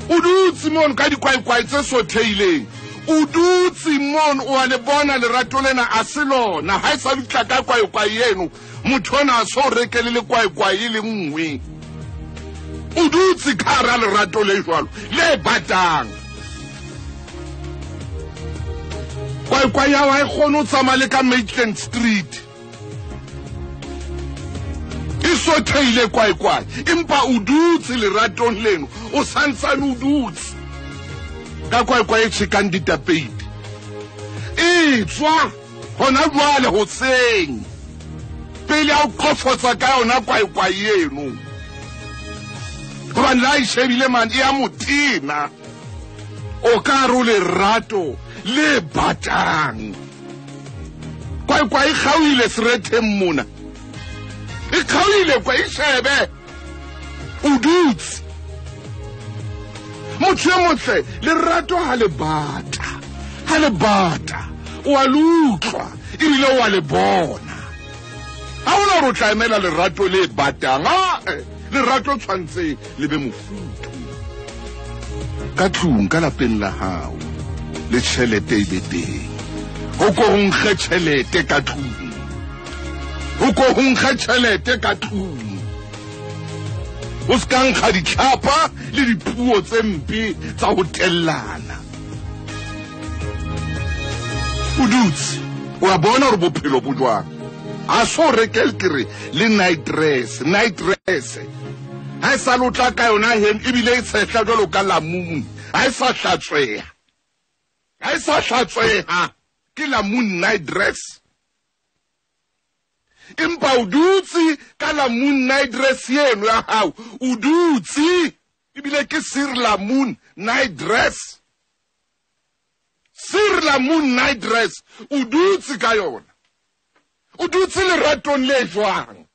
o dutse mono ka dikwaekwai tse sotheileng o dutse mono o a le bona lerato lena a se lona ha e sa ditla ka kwaekwai eno motho ona a so rekele le kwaekwai e le nngwe o dutse ka hara lerato le jwalo le batang kwaekwai ya wa e kgone ho tsamaya le ka Maitland Street e sotheile kwaekwai empa o dutse leratong leno o santsane o dutse ka kwaekwai e tjhekang ditapeiti e tswa hona jwale hoseng pele a o qofotsa ka yona kwaekwai eno hobane la e shebile man e a motina o ka re o lerato le batang kwaekwai e kgaohile seretheng mona e kgaohile kwa e shebe o dutse motho e motle lerato ha le bata o a le utlwa ebile o a le bona ha ona hore o tla emela lerato le batang lerato tshwantse le be mofutu ka tlung ka lapeng la hao le tjhelete e be teng o ko nkge tjhelete ka tlung o ko nkge tjhelete ka tlung o ska nkga ditlhapa le dipuo tse mpe tsa ho tellana o dutse o a bona hore bophelo bo jwang a so rekel kere le night dress ha e sa lotla ka yona hen ebile e tshehla jwalo ka lamune ha e sa hlatsweha ke lamune night dress empa o dutse ka lamune night dress eno ya hao o dutse ebile ke Sir Lamune night dress o dutse ka yona o dutse leratong le jwang